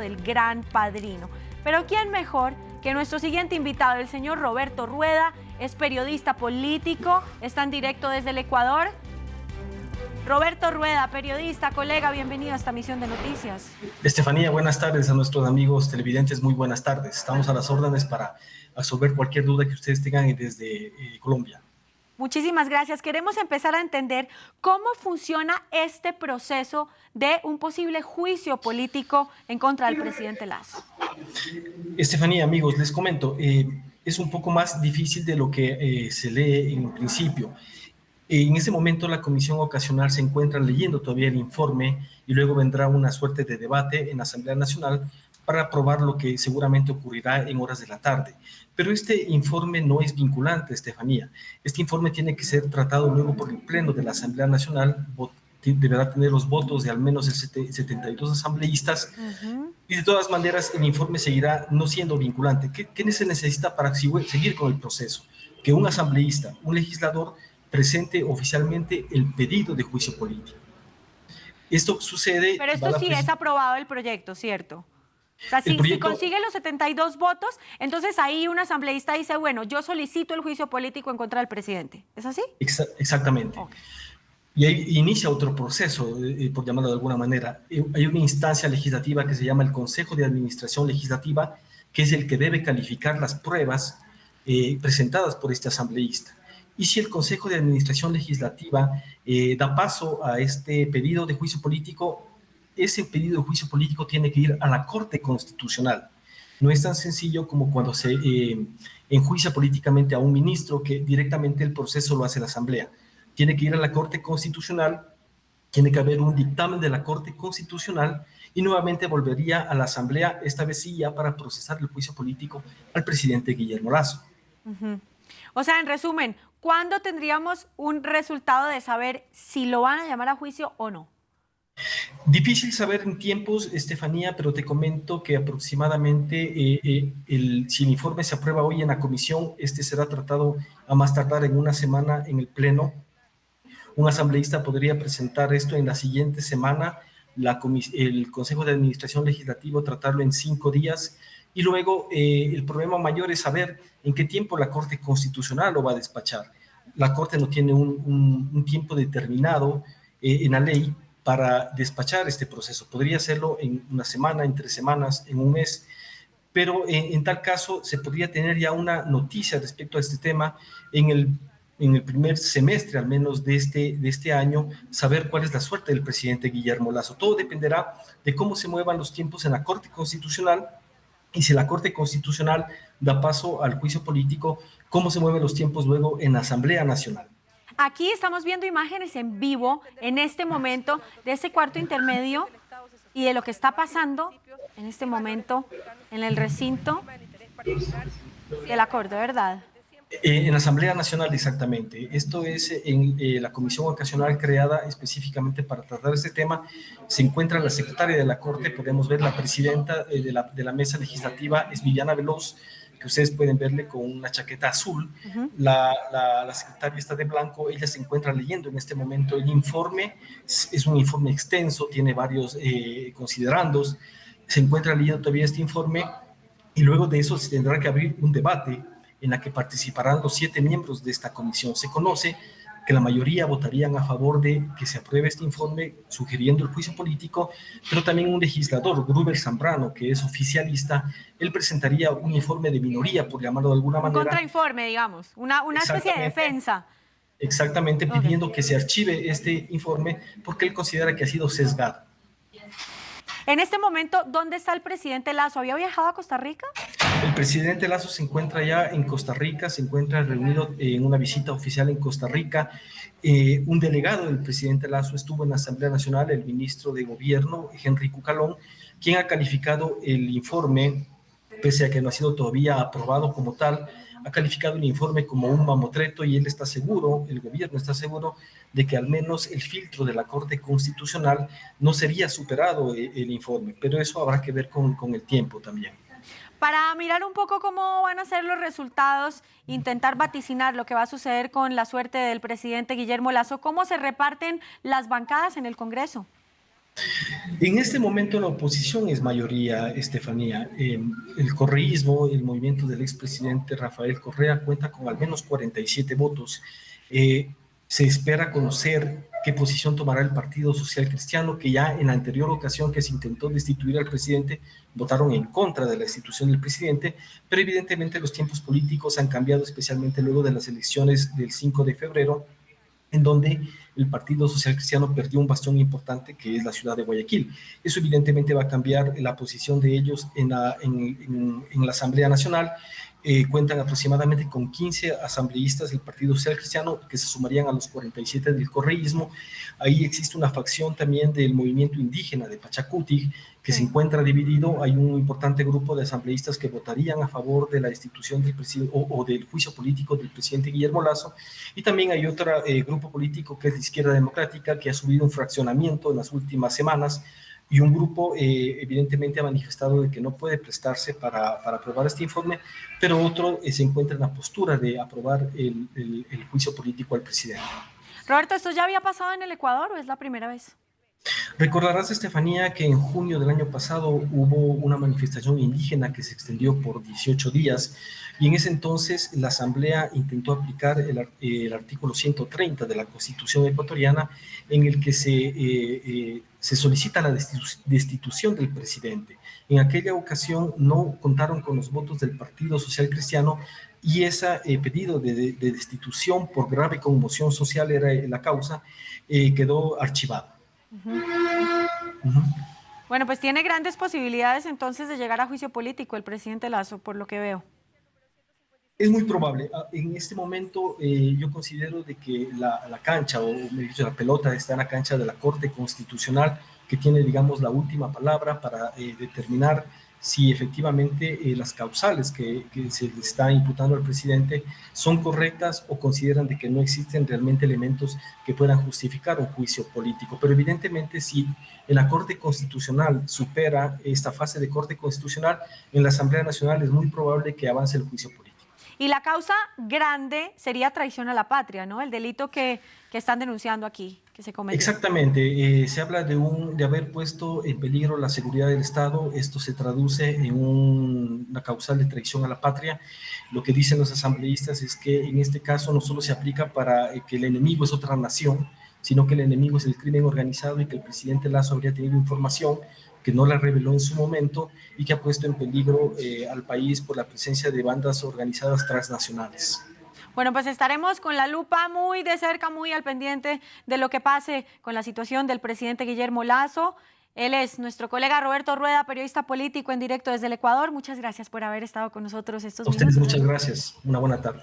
del Gran Padrino. Pero ¿quién mejor que nuestro siguiente invitado, el señor Roberto Rueda? Es periodista político, está en directo desde el Ecuador. Roberto Rueda, periodista, colega, bienvenido a esta emisión de noticias. Estefanía, buenas tardes a nuestros amigos televidentes, muy buenas tardes. Estamos a las órdenes para absorber cualquier duda que ustedes tengan desde Colombia. Muchísimas gracias. Queremos empezar a entender cómo funciona este proceso de un posible juicio político en contra del presidente Lasso. Estefanía, amigos, les comento, es un poco más difícil de lo que se lee en principio. En ese momento la comisión ocasional se encuentra leyendo todavía el informe y luego vendrá una suerte de debate en la Asamblea Nacional para aprobar lo que seguramente ocurrirá en horas de la tarde. Pero este informe no es vinculante, Estefanía. Este informe tiene que ser tratado luego por el Pleno de la Asamblea Nacional, deberá tener los votos de al menos 72 asambleístas. Y de todas maneras el informe seguirá no siendo vinculante. ¿Qué se necesita para seguir con el proceso? Que un asambleísta, un legislador, presente oficialmente el pedido de juicio político. Esto sucede... Pero esto sí es aprobado el proyecto, ¿cierto? O sea, si consigue los 72 votos, entonces ahí un asambleísta dice, bueno, yo solicito el juicio político en contra del presidente. ¿Es así? Exactamente. Okay. Y ahí inicia otro proceso, por llamarlo de alguna manera. Hay una instancia legislativa que se llama el Consejo de Administración Legislativa, que es el que debe calificar las pruebas presentadas por este asambleísta. Y si el Consejo de Administración Legislativa da paso a este pedido de juicio político, ese pedido de juicio político tiene que ir a la Corte Constitucional. No es tan sencillo como cuando se enjuicia políticamente a un ministro, que directamente el proceso lo hace la Asamblea. Tiene que ir a la Corte Constitucional, tiene que haber un dictamen de la Corte Constitucional y nuevamente volvería a la Asamblea, esta vez sí ya para procesar el juicio político al presidente Guillermo Lasso. O sea, en resumen, ¿cuándo tendríamos un resultado de saber si lo van a llamar a juicio o no? Difícil saber en tiempos, Estefanía, pero te comento que aproximadamente si el informe se aprueba hoy en la comisión, este será tratado a más tardar en una semana en el Pleno. Un asambleísta podría presentar esto en la siguiente semana, el Consejo de Administración Legislativo tratarlo en 5 días, y luego el problema mayor es saber en qué tiempo la Corte Constitucional lo va a despachar. La Corte no tiene un tiempo determinado en la ley para despachar este proceso. Podría hacerlo en una semana, en 3 semanas, en un mes, pero en tal caso se podría tener ya una noticia respecto a este tema en el primer semestre, al menos de este año, saber cuál es la suerte del presidente Guillermo Lasso. Todo dependerá de cómo se muevan los tiempos en la Corte Constitucional, y si la Corte Constitucional da paso al juicio político, cómo se mueven los tiempos luego en la Asamblea Nacional. Aquí estamos viendo imágenes en vivo en este momento de ese cuarto intermedio y de lo que está pasando en este momento en el recinto del acuerdo, ¿verdad? En la Asamblea Nacional, exactamente. Esto es en la comisión ocasional creada específicamente para tratar este tema. Se encuentra la secretaria de la Corte, podemos ver la presidenta de la mesa legislativa, es Viviana Veloz, que ustedes pueden verle con una chaqueta azul. La secretaria está de blanco, ella se encuentra leyendo en este momento el informe. Es un informe extenso, tiene varios considerandos. Se encuentra leyendo todavía este informe y luego de eso se tendrá que abrir un debate en la que participarán los 7 miembros de esta comisión. Se conoce que la mayoría votarían a favor de que se apruebe este informe sugiriendo el juicio político, pero también un legislador, Gruber Zambrano, que es oficialista, él presentaría un informe de minoría, por llamarlo de alguna manera. Un contrainforme, digamos, una especie de defensa. Exactamente, pidiendo que se archive este informe porque él considera que ha sido sesgado. En este momento, ¿dónde está el presidente Lasso? ¿Había viajado a Costa Rica? El presidente Lasso se encuentra ya en Costa Rica, se encuentra reunido en una visita oficial en Costa Rica. Un delegado del presidente Lasso estuvo en la Asamblea Nacional, el ministro de Gobierno, Henry Cucalón, quien ha calificado el informe, pese a que no ha sido todavía aprobado como tal, ha calificado el informe como un mamotreto, y él está seguro, el gobierno está seguro, de que al menos el filtro de la Corte Constitucional no sería superado el informe, pero eso habrá que ver con el tiempo también. Para mirar un poco cómo van a ser los resultados, intentar vaticinar lo que va a suceder con la suerte del presidente Guillermo Lasso, ¿cómo se reparten las bancadas en el Congreso? En este momento la oposición es mayoría, Estefanía. El correísmo, el movimiento del expresidente Rafael Correa, cuenta con al menos 47 votos. Se espera conocer qué posición tomará el Partido Social Cristiano, que ya en la anterior ocasión que se intentó destituir al presidente, votaron en contra de la destitución del presidente, pero evidentemente los tiempos políticos han cambiado, especialmente luego de las elecciones del 5 de febrero, en donde el Partido Social Cristiano perdió un bastión importante que es la ciudad de Guayaquil. Eso evidentemente va a cambiar la posición de ellos en la Asamblea Nacional. Cuentan aproximadamente con 15 asambleístas del Partido Social Cristiano que se sumarían a los 47 del correísmo. Ahí existe una facción también del movimiento indígena de Pachacuti que se encuentra dividido. Hay un importante grupo de asambleístas que votarían a favor de la destitución del presidente o del juicio político del presidente Guillermo Lasso, y también hay otro grupo político que es de Izquierda Democrática que ha subido un fraccionamiento en las últimas semanas, y un grupo evidentemente ha manifestado de que no puede prestarse para aprobar este informe, pero otro se encuentra en la postura de aprobar el juicio político al presidente. Roberto, ¿esto ya había pasado en el Ecuador o es la primera vez? Recordarás, Estefanía, que en junio del año pasado hubo una manifestación indígena que se extendió por 18 días, y en ese entonces la Asamblea intentó aplicar el artículo 130 de la Constitución ecuatoriana, en el que se solicita la destitución del presidente. En aquella ocasión no contaron con los votos del Partido Social Cristiano, y ese pedido de destitución por grave conmoción social era la causa, quedó archivado. Bueno, pues tiene grandes posibilidades entonces de llegar a juicio político el presidente Lasso, por lo que veo. Es muy probable. En este momento yo considero de que la cancha, o me dicho, la pelota está en la cancha de la Corte Constitucional, que tiene, digamos, la última palabra para determinar si efectivamente las causales que se le está imputando al presidente son correctas, o consideran de que no existen realmente elementos que puedan justificar un juicio político. Pero evidentemente, si en la Corte Constitucional supera esta fase de Corte Constitucional, en la Asamblea Nacional es muy probable que avance el juicio político. Y la causa grande sería traición a la patria, ¿no? El delito que están denunciando aquí, que se cometió. Exactamente. Se habla de haber puesto en peligro la seguridad del Estado. Esto se traduce en una causal de traición a la patria. Lo que dicen los asambleístas es que en este caso no solo se aplica para que el enemigo es otra nación, sino que el enemigo es el crimen organizado, y que el presidente Lasso habría tenido información que no la reveló en su momento y que ha puesto en peligro al país por la presencia de bandas organizadas transnacionales. Bueno, pues estaremos con la lupa muy de cerca, muy al pendiente de lo que pase con la situación del presidente Guillermo Lasso. Él es nuestro colega Roberto Rueda, periodista político en directo desde el Ecuador. Muchas gracias por haber estado con nosotros estos minutos. A ustedes muchas gracias. Una buena tarde.